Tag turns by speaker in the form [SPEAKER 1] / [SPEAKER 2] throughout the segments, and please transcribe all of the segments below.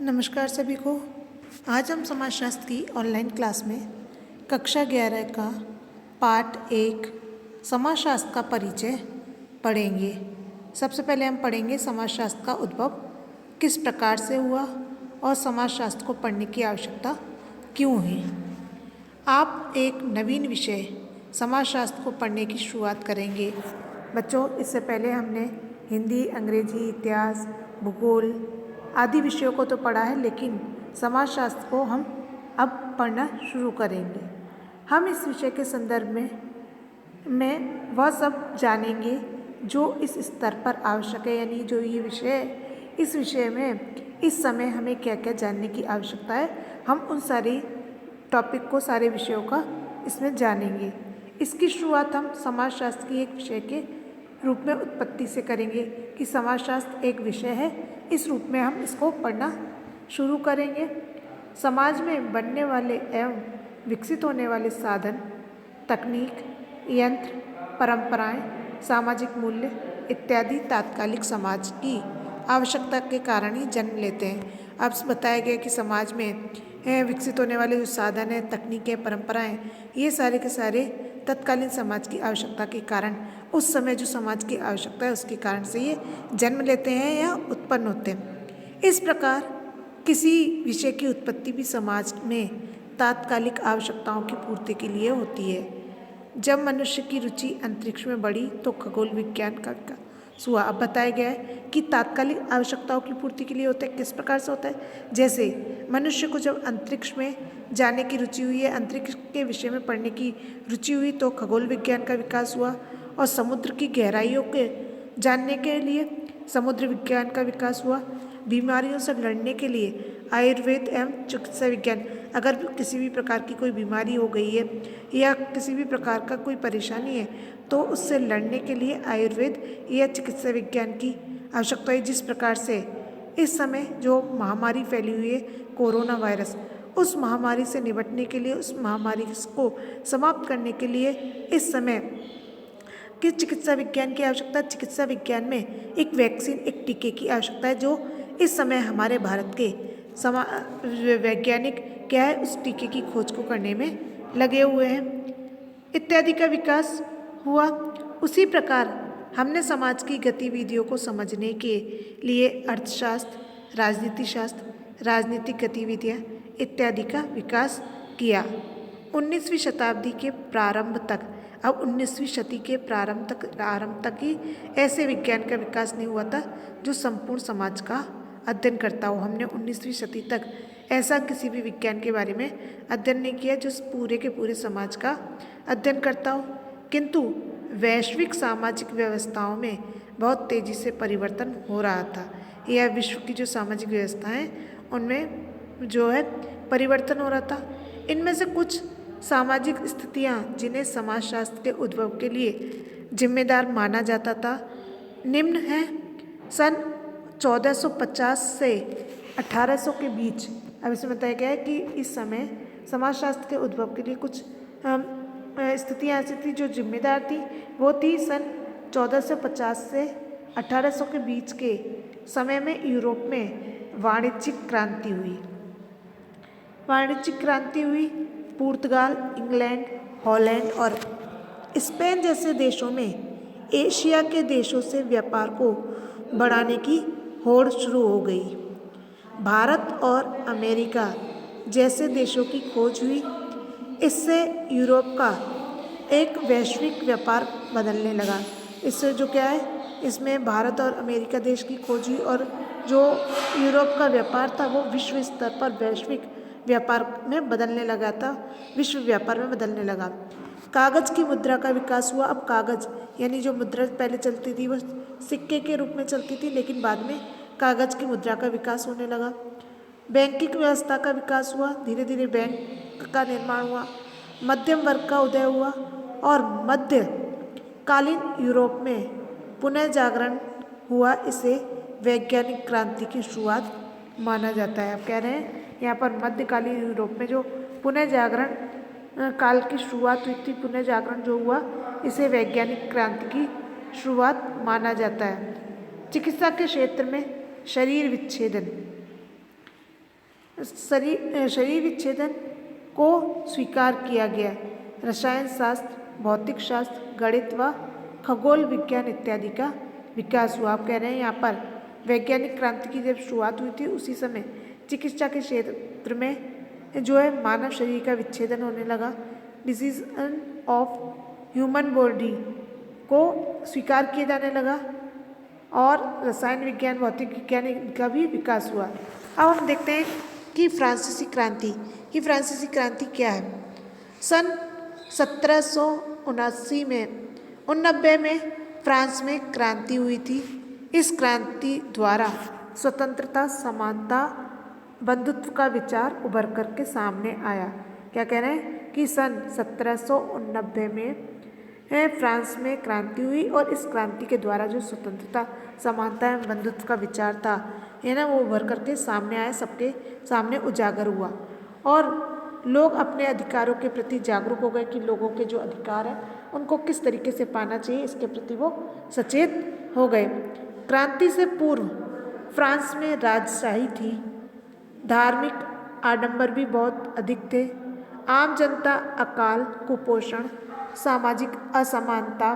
[SPEAKER 1] नमस्कार सभी को। आज हम समाजशास्त्र की ऑनलाइन क्लास में कक्षा 11 का पाठ 1 समाजशास्त्र का परिचय पढ़ेंगे। सबसे पहले हम पढ़ेंगे समाजशास्त्र का उद्भव किस प्रकार से हुआ और समाजशास्त्र को पढ़ने की आवश्यकता क्यों है। आप एक नवीन विषय समाजशास्त्र को पढ़ने की शुरुआत करेंगे। बच्चों, इससे पहले हमने हिंदी, अंग्रेजी, इतिहास, भूगोल आदि विषयों को तो पढ़ा है, लेकिन समाजशास्त्र को हम अब पढ़ना शुरू करेंगे। हम इस विषय के संदर्भ में वह सब जानेंगे जो इस स्तर पर आवश्यक है, यानी जो ये विषय है, इस विषय में इस समय हमें क्या क्या जानने की आवश्यकता है, हम उन सारी टॉपिक को, सारे विषयों का इसमें जानेंगे। इसकी शुरुआत हम समाजशास्त्र की एक विषय के रूप में उत्पत्ति से करेंगे कि समाजशास्त्र एक विषय है, इस रूप में हम इसको पढ़ना शुरू करेंगे। समाज में बनने वाले एवं विकसित होने वाले साधन, तकनीक, यंत्र, परंपराएं, सामाजिक मूल्य इत्यादि तात्कालिक समाज की आवश्यकता के कारण ही जन्म लेते हैं। अब बताया गया कि समाज में विकसित होने वाले जो साधन हैं, तकनीकें, परंपराएं, ये सारे के सारे तत्कालीन समाज की आवश्यकता के कारण, उस समय जो समाज की आवश्यकता है उसके कारण से ये जन्म लेते हैं या उत्पन्न होते हैं। इस प्रकार किसी विषय की उत्पत्ति भी समाज में तात्कालिक आवश्यकताओं की पूर्ति के लिए होती है। जब मनुष्य की रुचि अंतरिक्ष में बढ़ी तो खगोल विज्ञान का विकास हुआ। अब बताया गया है कि तात्कालिक आवश्यकताओं की पूर्ति के लिए होता है। किस प्रकार से होता है? जैसे मनुष्य को जब अंतरिक्ष में जाने की रुचि हुई है, अंतरिक्ष के विषय में पढ़ने की रुचि हुई, तो खगोल विज्ञान का विकास हुआ। और समुद्र की गहराइयों के जानने के लिए समुद्र विज्ञान का विकास हुआ। बीमारियों से लड़ने के लिए आयुर्वेद एवं चिकित्सा विज्ञान, अगर किसी भी प्रकार की कोई बीमारी हो गई है या किसी भी प्रकार का कोई परेशानी है तो उससे लड़ने के लिए आयुर्वेद या चिकित्सा विज्ञान की आवश्यकता है। जिस प्रकार से इस समय जो महामारी फैली हुई है, कोरोना वायरस, उस महामारी से निपटने के लिए, उस महामारी को समाप्त करने के लिए इस समय किस चिकित्सा विज्ञान की आवश्यकता? चिकित्सा विज्ञान में एक वैक्सीन, एक टीके की आवश्यकता है, जो इस समय हमारे भारत के वैज्ञानिक क्या है, उस टीके की खोज को करने में लगे हुए हैं। इत्यादि का विकास हुआ। उसी प्रकार हमने समाज की गतिविधियों को समझने के लिए अर्थशास्त्र, राजनीति शास्त्र, राजनीतिक गतिविधियाँ इत्यादि का विकास किया। 19वीं शताब्दी के प्रारंभ तक, अब 19वीं शती के आरंभ तक ही ऐसे विज्ञान का विकास नहीं हुआ था जो संपूर्ण समाज का अध्ययन करता हो। हमने 19वीं शती तक ऐसा किसी भी विज्ञान के बारे में अध्ययन नहीं किया जो पूरे के पूरे समाज का अध्ययन करता हो। किंतु वैश्विक सामाजिक व्यवस्थाओं में बहुत तेज़ी से परिवर्तन हो रहा था। यह विश्व की जो सामाजिक व्यवस्थाएं, उनमें जो है परिवर्तन हो रहा था। इनमें से कुछ सामाजिक स्थितियां जिन्हें समाजशास्त्र के उद्भव के लिए जिम्मेदार माना जाता था, निम्न है। सन 1450 से 1800 के बीच, अब इसमें बताया गया है कि इस समय समाजशास्त्र के उद्भव के लिए कुछ स्थितियाँ ऐसी थी जो जिम्मेदार थी। वो थी सन 1450 से 1800 के बीच के समय में यूरोप में वाणिज्यिक क्रांति हुई। वाणिज्यिक क्रांति हुई। पुर्तगाल, इंग्लैंड, हॉलैंड और स्पेन जैसे देशों में एशिया के देशों से व्यापार को बढ़ाने की होड़ शुरू हो गई। भारत और अमेरिका जैसे देशों की खोज हुई। इससे यूरोप का एक वैश्विक व्यापार बदलने लगा। इससे जो क्या है, इसमें भारत और अमेरिका देश की खोज हुई और जो यूरोप का व्यापार था वो विश्व स्तर पर वैश्विक व्यापार में बदलने लगा था, विश्व व्यापार में बदलने लगा। कागज़ की मुद्रा का विकास हुआ। अब कागज़ यानी जो मुद्रा पहले चलती थी वो सिक्के के रूप में चलती थी, लेकिन बाद में कागज़ की मुद्रा का विकास होने लगा। बैंकिंग व्यवस्था का विकास हुआ। धीरे धीरे बैंक का निर्माण हुआ। मध्यम वर्ग का उदय हुआ और मध्यकालीन यूरोप में पुनः जागरण हुआ। इसे वैज्ञानिक क्रांति की शुरुआत माना जाता है। अब कह रहे हैं यहाँ पर मध्यकालीन यूरोप में जो पुनः जागरण काल की शुरुआत हुई थी, पुनः जागरण जो हुआ, इसे वैज्ञानिक क्रांति की शुरुआत माना जाता है। चिकित्सा के क्षेत्र में शरीर विच्छेदन, शरीर विच्छेदन को स्वीकार किया गया। रसायन शास्त्र, भौतिक शास्त्र, गणित व खगोल विज्ञान इत्यादि का विकास हुआ। आप कह रहे हैं यहाँ पर वैज्ञानिक क्रांति की जब शुरुआत हुई थी उसी समय चिकित्सा के क्षेत्र में जो है मानव शरीर का विच्छेदन होने लगा। डिसीजन ऑफ ह्यूमन बॉडी को स्वीकार किया जाने लगा और रसायन विज्ञान, भौतिक विज्ञान का भी विकास हुआ। अब हम देखते हैं कि फ्रांसीसी क्रांति क्या है। सन 1779 में फ्रांस में क्रांति हुई थी। इस क्रांति द्वारा स्वतंत्रता, समानता, बंधुत्व का विचार उभर करके सामने आया। क्या कह रहे हैं कि सन 1789 में फ्रांस में क्रांति हुई और इस क्रांति के द्वारा जो स्वतंत्रता, समानता एवं बंधुत्व का विचार था है ना, वो उभर करके सामने आया, सबके सामने उजागर हुआ और लोग अपने अधिकारों के प्रति जागरूक हो गए कि लोगों के जो अधिकार हैं उनको किस तरीके से पाना चाहिए, इसके प्रति वो सचेत हो गए। क्रांति से पूर्व फ्रांस में राजशाही थी। धार्मिक आडंबर भी बहुत अधिक थे। आम जनता अकाल, कुपोषण, सामाजिक असमानता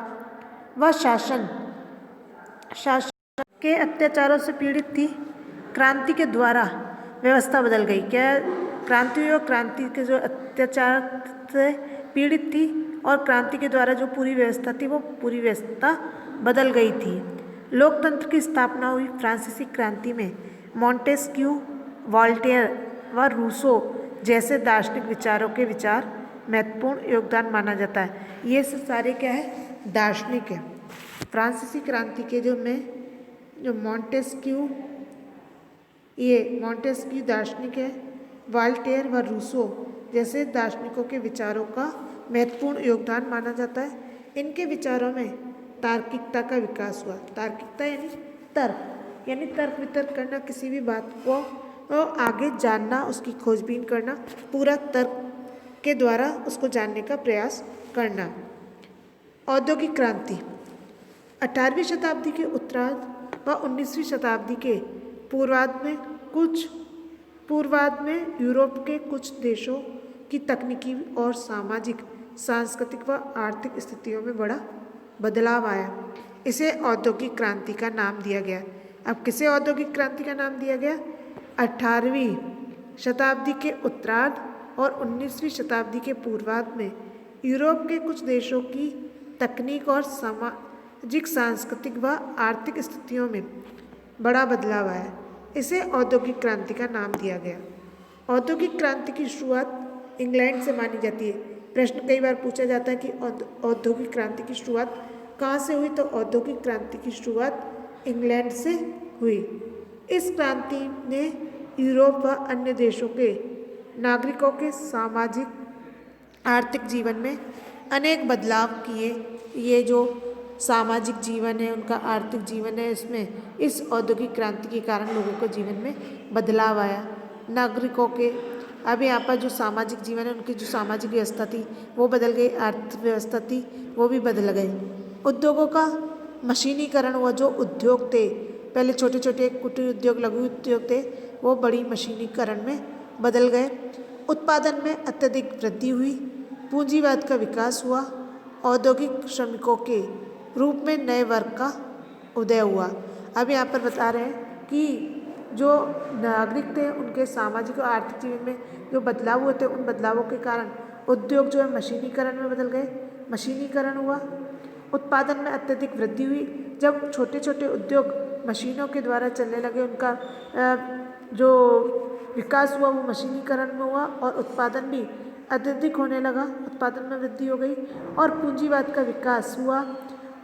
[SPEAKER 1] व शासन के अत्याचारों से पीड़ित थी। क्रांति के द्वारा व्यवस्था बदल गई। क्या क्रांति हुई और क्रांति के जो अत्याचार से पीड़ित थी और क्रांति के द्वारा जो पूरी व्यवस्था थी वो पूरी व्यवस्था बदल गई थी। लोकतंत्र की स्थापना हुई। फ्रांसीसी क्रांति में मॉन्टेस्क्यू, वॉल्टेयर व रूसो जैसे दार्शनिक विचारों के विचार महत्वपूर्ण योगदान माना जाता है। ये सारे क्या है, दार्शनिक है। फ्रांसीसी क्रांति के जो मॉन्टेस्क्यू दार्शनिक है, वॉल्टेयर व रूसो जैसे दार्शनिकों के विचारों का महत्वपूर्ण योगदान माना जाता है। इनके विचारों में तार्किकता का विकास हुआ। तार्किकता यानी तर्क वितर्क करना, किसी भी बात को आगे जानना, उसकी खोजबीन करना, पूरा तर्क के द्वारा उसको जानने का प्रयास करना। औद्योगिक क्रांति 18वीं शताब्दी के उत्तरार्ध व 19वीं शताब्दी के पूर्वार्ध में यूरोप के कुछ देशों की तकनीकी और सामाजिक, सांस्कृतिक व आर्थिक स्थितियों में बड़ा बदलाव आया। इसे औद्योगिक क्रांति का नाम दिया गया। अब किसे औद्योगिक क्रांति का नाम दिया गया? 18वीं शताब्दी के उत्तरार्ध और 19वीं शताब्दी के पूर्वार्ध में यूरोप के कुछ देशों की तकनीक और सामाजिक, सांस्कृतिक व आर्थिक स्थितियों में बड़ा बदलाव आया। इसे औद्योगिक क्रांति का नाम दिया गया। औद्योगिक क्रांति की शुरुआत इंग्लैंड से मानी जाती है। प्रश्न कई बार पूछा जाता है कि औद्योगिक क्रांति की शुरुआत कहाँ से हुई? तो औद्योगिक क्रांति की शुरुआत इंग्लैंड से हुई। इस क्रांति ने यूरोप व अन्य देशों के नागरिकों के सामाजिक, आर्थिक जीवन में अनेक बदलाव किए। ये जो सामाजिक जीवन है, उनका आर्थिक जीवन है, इसमें इस औद्योगिक क्रांति के कारण लोगों के जीवन में बदलाव आया। नागरिकों के अब यहाँ पर जो सामाजिक जीवन है, उनकी जो सामाजिक व्यवस्था थी वो बदल गई, अर्थव्यवस्था थी वो भी बदल गई। उद्योगों का मशीनीकरण हुआ। जो उद्योग थे, पहले छोटे छोटे कुटीर उद्योग, लघु उद्योग थे, वो बड़ी मशीनीकरण में बदल गए। उत्पादन में अत्यधिक वृद्धि हुई। पूंजीवाद का विकास हुआ। औद्योगिक श्रमिकों के रूप में नए वर्ग का उदय हुआ। अब यहाँ पर बता रहे हैं कि जो नागरिक थे उनके सामाजिक और आर्थिक जीवन में जो बदलाव हुए थे, उन बदलावों के कारण उद्योग जो है मशीनीकरण में बदल गए। मशीनीकरण हुआ। उत्पादन में अत्यधिक वृद्धि हुई। जब छोटे छोटे उद्योग मशीनों के द्वारा चलने लगे, उनका जो विकास हुआ वो मशीनीकरण में हुआ और उत्पादन भी अत्यधिक होने लगा। उत्पादन में वृद्धि हो गई और पूंजीवाद का विकास हुआ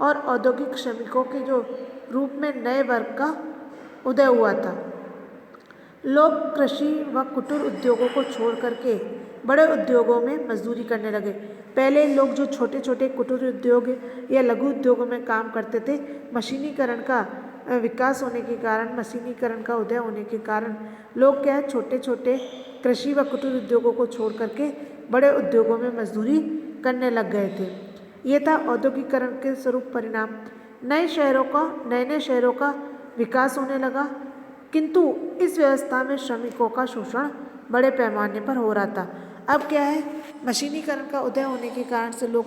[SPEAKER 1] और औद्योगिक श्रमिकों के जो रूप में नए वर्ग का उदय हुआ था। लोग कृषि व कुटीर उद्योगों को छोड़ करके बड़े उद्योगों में मजदूरी करने लगे। पहले लोग जो छोटे छोटे कुटीर उद्योग या लघु उद्योगों में काम करते थे, मशीनीकरण का विकास होने के कारण, मशीनीकरण का उदय होने के कारण लोग क्या है, छोटे छोटे कृषि व कुटीर उद्योगों को छोड़ करके बड़े उद्योगों में मजदूरी करने लग गए थे। ये था औद्योगिकरण के स्वरूप परिणाम। नए नए शहरों का विकास होने लगा। किंतु इस व्यवस्था में श्रमिकों का शोषण बड़े पैमाने पर हो रहा था। अब क्या है, मशीनीकरण का उदय होने के कारण से लोग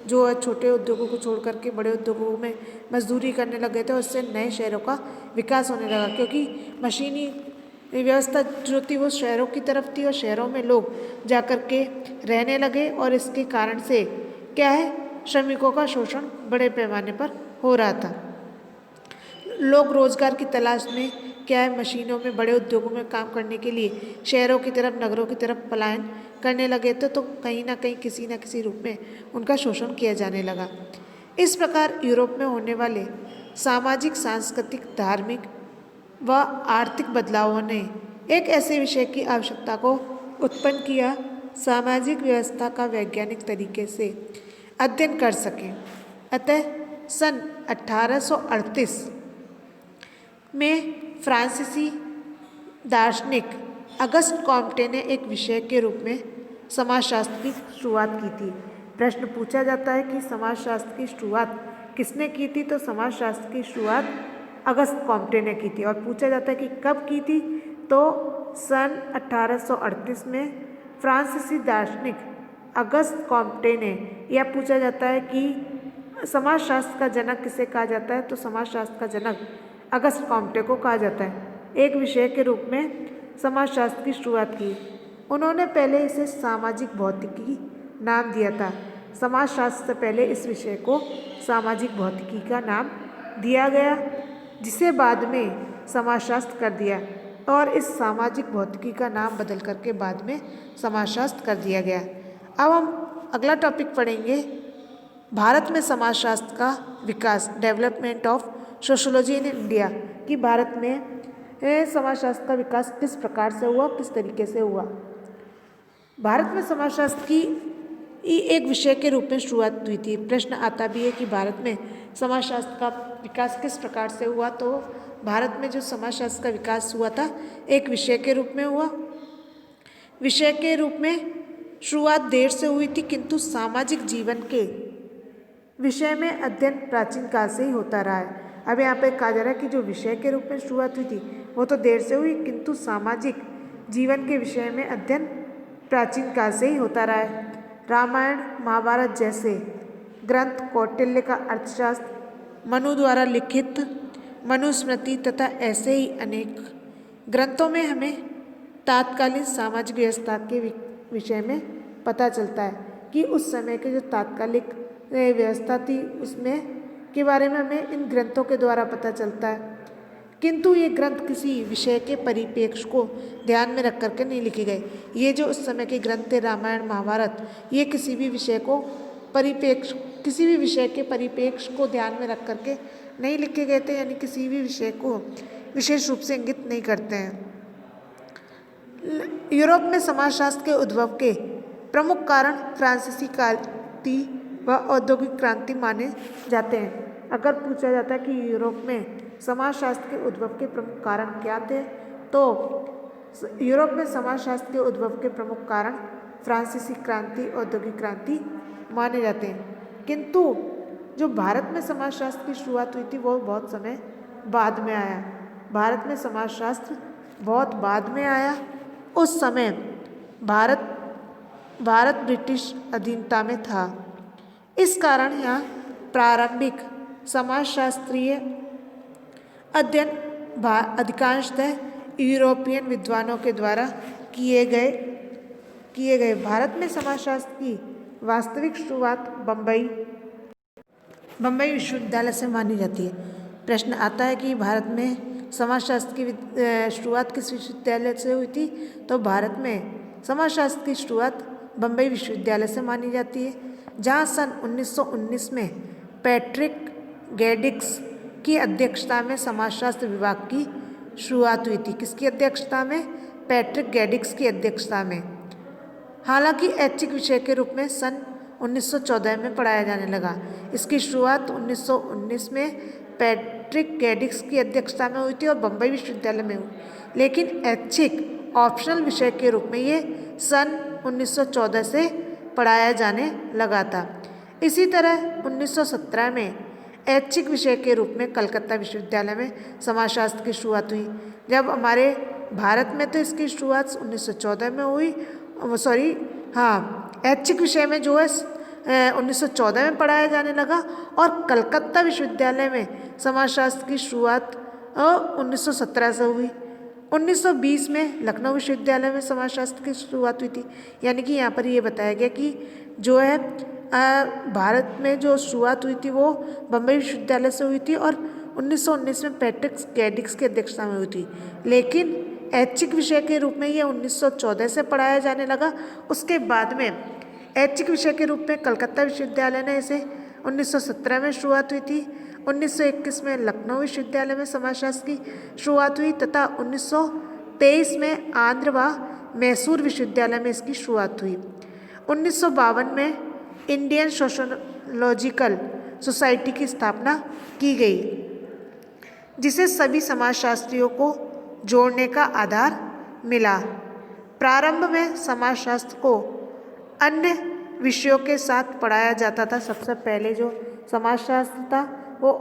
[SPEAKER 1] जो है छोटे उद्योगों को छोड़ करके बड़े उद्योगों में मजदूरी करने लग गए थे और इससे नए शहरों का विकास होने लगा, क्योंकि मशीनी व्यवस्था जो थी वो शहरों की तरफ थी और शहरों में लोग जा कर के रहने लगे और इसके कारण से क्या है, श्रमिकों का शोषण बड़े पैमाने पर हो रहा था। लोग रोजगार की तलाश में क्या है, मशीनों में बड़े उद्योगों में काम करने के लिए शहरों की तरफ, नगरों की तरफ पलायन करने लगे थे, तो कहीं ना कहीं किसी न किसी रूप में उनका शोषण किया जाने लगा। इस प्रकार यूरोप में होने वाले सामाजिक, सांस्कृतिक, धार्मिक व आर्थिक बदलावों ने एक ऐसे विषय की आवश्यकता को उत्पन्न किया, सामाजिक व्यवस्था का वैज्ञानिक तरीके से अध्ययन कर सकें। अतः सन 1838 में फ्रांसीसी दार्शनिक अगस्त कॉम्टे ने एक विषय के रूप में समाजशास्त्र की शुरुआत की थी। प्रश्न पूछा जाता है कि समाजशास्त्र की शुरुआत किसने की थी, तो समाजशास्त्र की शुरुआत अगस्त कॉम्टे ने की थी। और पूछा जाता है कि कब की थी, तो सन 1838 में फ्रांसीसी दार्शनिक अगस्त कॉम्टे ने। यह पूछा जाता है कि समाजशास्त्र का जनक किसे कहा जाता है, तो समाजशास्त्र का जनक अगस्त कॉम्टे को कहा जाता है। एक विषय के रूप में समाजशास्त्र की शुरुआत की। उन्होंने पहले इसे सामाजिक भौतिकी नाम दिया था। समाजशास्त्र से पहले इस विषय को सामाजिक भौतिकी का नाम दिया गया, जिसे बाद में समाजशास्त्र कर दिया, और इस सामाजिक भौतिकी का नाम बदल करके बाद में समाजशास्त्र कर दिया गया। अब हम अगला टॉपिक पढ़ेंगे, भारत में समाजशास्त्र का विकास, development of sociology in India, कि भारत में समाजशास्त्र का विकास किस प्रकार से हुआ, किस तरीके से हुआ। भारत में समाजशास्त्र की एक विषय के रूप में शुरुआत हुई थी। प्रश्न आता भी है कि भारत में समाजशास्त्र का विकास किस प्रकार से हुआ, तो भारत में जो समाजशास्त्र का विकास हुआ था एक विषय के रूप में हुआ। विषय के रूप में शुरुआत देर से हुई थी, किंतु सामाजिक जीवन के विषय में अध्ययन प्राचीन काल से ही होता रहा है। अब यहाँ पे कहा जा रहा है कि जो विषय के रूप में शुरुआत हुई थी वो तो देर से हुई, किंतु सामाजिक जीवन के विषय में अध्ययन प्राचीन काल से ही होता रहा है। रामायण, महाभारत जैसे ग्रंथ, कौटिल्य का अर्थशास्त्र, मनु द्वारा लिखित मनुस्मृति तथा ऐसे ही अनेक ग्रंथों में हमें तात्कालीन सामाजिक व्यवस्था के विषय में पता चलता है कि उस समय के जो तात्कालिक व्यवस्था थी उसमें के बारे में हमें इन ग्रंथों के द्वारा पता चलता है। किंतु ये ग्रंथ किसी विषय के परिप्रेक्ष्य को ध्यान में रख करके नहीं लिखे गए। ये जो उस समय के ग्रंथ थे, रामायण, महाभारत, ये किसी भी विषय के परिप्रेक्ष्य को ध्यान में रख करके नहीं लिखे गए थे, यानी किसी भी विषय को विशेष रूप से इंगित नहीं करते हैं। यूरोप में समाजशास्त्र के उद्भव के प्रमुख कारण फ्रांसीसी क्रांति व औद्योगिक क्रांति माने जाते हैं। अगर पूछा जाता है कि यूरोप में समाजशास्त्र के उद्भव के प्रमुख कारण क्या थे, तो यूरोप में समाजशास्त्र के उद्भव के प्रमुख कारण फ्रांसीसी क्रांति, औद्योगिक क्रांति माने जाते हैं। किंतु जो भारत में समाजशास्त्र की शुरुआत हुई थी वो बहुत समय बाद में आया। भारत में समाजशास्त्र बहुत बाद में आया। उस समय भारत ब्रिटिश अधीनता में था। इस कारण यहाँ प्रारंभिक समाजशास्त्रीय अध्ययन अधिकांशतः यूरोपियन विद्वानों के द्वारा किए गए। भारत में समाजशास्त्र की वास्तविक शुरुआत बम्बई विश्वविद्यालय से मानी जाती है। प्रश्न आता है कि भारत में समाजशास्त्र की शुरुआत किस विश्वविद्यालय से हुई थी, तो भारत में समाजशास्त्र की शुरुआत बम्बई विश्वविद्यालय से मानी जाती है, जहाँ सन 1919 में पैट्रिक गैडिक्स की अध्यक्षता में समाजशास्त्र विभाग की शुरुआत हुई थी। किसकी अध्यक्षता में? पैट्रिक गैडिक्स की अध्यक्षता में। हालांकि ऐच्छिक विषय के रूप में सन 1914 में पढ़ाया जाने लगा। इसकी शुरुआत 1919 में पैट्रिक गैडिक्स की अध्यक्षता में हुई थी और बम्बई विश्वविद्यालय में हुई, लेकिन ऐच्छिक ऑप्शनल विषय के रूप में ये सन 1914 से पढ़ाया जाने लगा था। इसी तरह 1917 में ऐच्छिक विषय के रूप में कलकत्ता विश्वविद्यालय में समाजशास्त्र की शुरुआत हुई, जब हमारे भारत में तो इसकी शुरुआत 1914 में हुई, सॉरी हाँ, ऐच्छिक विषय में जो है 1914 में पढ़ाया जाने लगा, और कलकत्ता विश्वविद्यालय में समाजशास्त्र की शुरुआत 1917 से हुई। 1920 में लखनऊ विश्वविद्यालय में समाजशास्त्र की शुरुआत हुई थी। यानी कि यहाँ पर ये बताया गया कि जो है भारत में जो शुरुआत हुई थी वो बम्बई विश्वविद्यालय से हुई थी, और 1919 में पैट्रिक कैडिक्स की अध्यक्षता में हुई थी। लेकिन ऐच्छिक विषय के रूप में ये 1914 से पढ़ाया जाने लगा। उसके बाद में ऐच्छिक विषय के रूप में कलकत्ता विश्वविद्यालय ने इसे 1917 में शुरुआत हुई थी। 1921 में लखनऊ विश्वविद्यालय में समाजशास्त्र की शुरुआत हुई तथा 1923 में आंध्र व मैसूर विश्वविद्यालय में इसकी शुरुआत हुई। 1952 में इंडियन सोशियोलॉजिकल सोसाइटी की स्थापना की गई, जिसे सभी समाजशास्त्रियों को जोड़ने का आधार मिला। प्रारंभ में समाजशास्त्र को अन्य विषयों के साथ पढ़ाया जाता था। सबसे पहले जो समाजशास्त्र था वो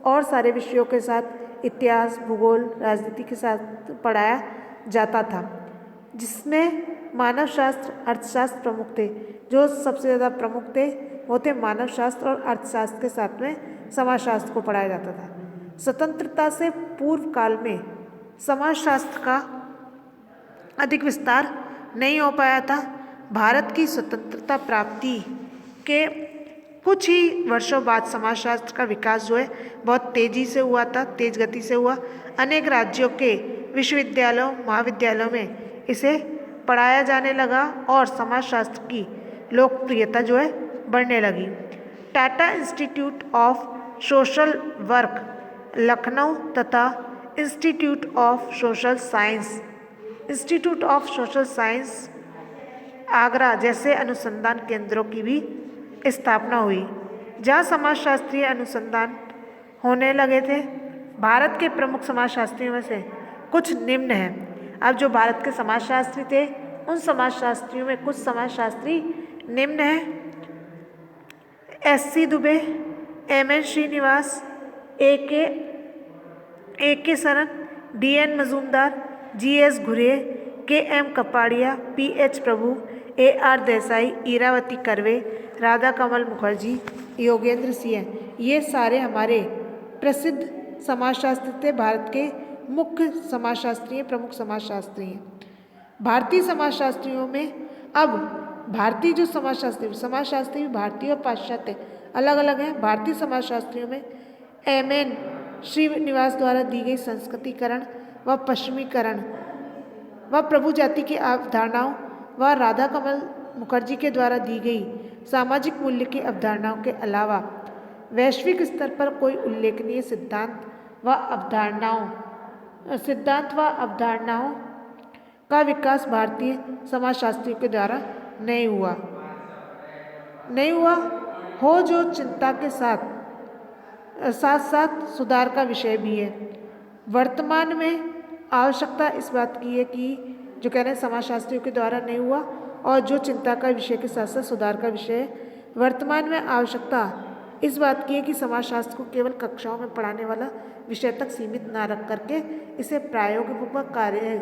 [SPEAKER 1] और सारे विषयों के साथ इतिहास, भूगोल, राजनीति के साथ पढ़ाया जाता था, जिसमें मानव शास्त्र, अर्थशास्त्र प्रमुख थे। जो सबसे ज़्यादा प्रमुख थे वो थे मानव शास्त्र और अर्थशास्त्र के साथ में समाजशास्त्र को पढ़ाया जाता था। स्वतंत्रता से पूर्व काल में समाजशास्त्र का अधिक विस्तार नहीं हो पाया था। भारत की स्वतंत्रता प्राप्ति के कुछ ही वर्षों बाद समाजशास्त्र का विकास जो है बहुत तेज़ी से हुआ था, तेज गति से हुआ। अनेक राज्यों के विश्वविद्यालयों, महाविद्यालयों में इसे पढ़ाया जाने लगा और समाजशास्त्र की लोकप्रियता जो है बढ़ने लगी। Tata institute of social work Lucknow तथा institute of social science Agra जैसे अनुसंधान केंद्रों की भी स्थापना हुई, जहाँ समाजशास्त्रीय अनुसंधान होने लगे थे। भारत के प्रमुख समाजशास्त्रियों में से कुछ निम्न हैं। अब जो भारत के समाजशास्त्री थे उन समाजशास्त्रियों में कुछ समाजशास्त्री निम्न हैं। S.C. Dubey, M.N. Srinivas, A.K. Saran, D.N. Majumdar, G.S. घुरे, K.M. कपाड़िया, P.H. प्रभु, A.R. देसाई, इरावती कर्वे, राधा कमल मुखर्जी, योगेंद्र सिंह, ये सारे हमारे प्रसिद्ध समाजशास्त्री थे। भारत के मुख्य समाजशास्त्री हैं, प्रमुख समाजशास्त्री हैं। भारतीय समाजशास्त्रियों में अब भारतीय जो समाजशास्त्री भारतीय और पाश्चात्य अलग अलग हैं। भारतीय समाजशास्त्रियों में M.N. श्रीनिवास द्वारा दी गई संस्कृतिकरण व पश्चिमीकरण व प्रभु जाति की अवधारणाओं व राधा कमल मुखर्जी के द्वारा दी गई सामाजिक मूल्य की अवधारणाओं के अलावा वैश्विक स्तर पर कोई उल्लेखनीय सिद्धांत व अवधारणाओं का विकास भारतीय समाजशास्त्रियों के द्वारा नहीं हुआ हो, जो चिंता के साथ साथ सुधार का विषय भी है। वर्तमान में आवश्यकता इस बात की है कि जो कह रहे हैं समाजशास्त्रियों के द्वारा नहीं हुआ और जो चिंता का विषय के साथ साथ सुधार का विषय है। वर्तमान में आवश्यकता इस बात की है कि समाजशास्त्र को केवल कक्षाओं में पढ़ाने वाला विषय तक सीमित न रख करके इसे प्रायोगिक कार्य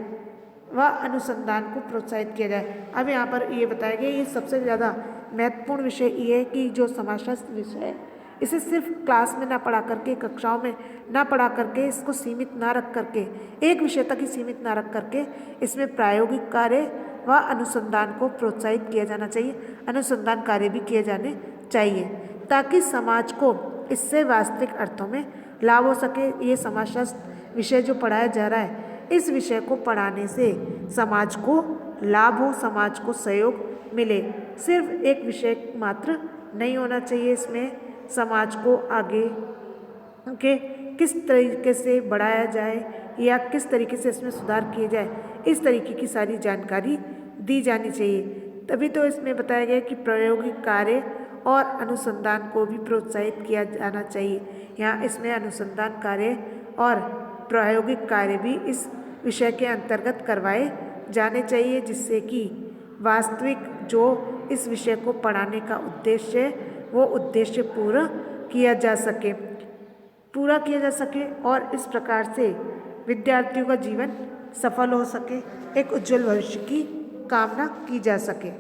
[SPEAKER 1] व अनुसंधान को प्रोत्साहित किया जाए। अब यहाँ पर ये बताया गया ये सबसे ज़्यादा महत्वपूर्ण विषय ये है कि जो समाजशास्त्र विषय है इसे सिर्फ क्लास में ना पढ़ा करके, कक्षाओं में ना पढ़ा करके, इसको सीमित ना रख करके, एक विषय तक ही सीमित ना रख करके इसमें प्रायोगिक कार्य व अनुसंधान को प्रोत्साहित किया जाना चाहिए, अनुसंधान कार्य भी किए जाने चाहिए ताकि समाज को इससे वास्तविक अर्थों में लाभ हो सके। ये समाजशास्त्र विषय जो पढ़ाया जा रहा है, इस विषय को पढ़ाने से समाज को लाभ हो, समाज को सहयोग मिले। सिर्फ एक विषय मात्र नहीं होना चाहिए, इसमें समाज को आगे के किस तरीके से बढ़ाया जाए या किस तरीके से इसमें सुधार किए जाए, इस तरीके की सारी जानकारी दी जानी चाहिए। तभी तो इसमें बताया गया कि प्रायोगिक कार्य और अनुसंधान को भी प्रोत्साहित किया जाना चाहिए। यहाँ इसमें अनुसंधान कार्य और प्रायोगिक कार्य भी इस विषय के अंतर्गत करवाए जाने चाहिए, जिससे कि वास्तविक जो इस विषय को पढ़ाने का उद्देश्य है वो उद्देश्य पूरा किया जा सके और इस प्रकार से विद्यार्थियों का जीवन सफल हो सके, एक उज्जवल भविष्य की कामना की जा सके।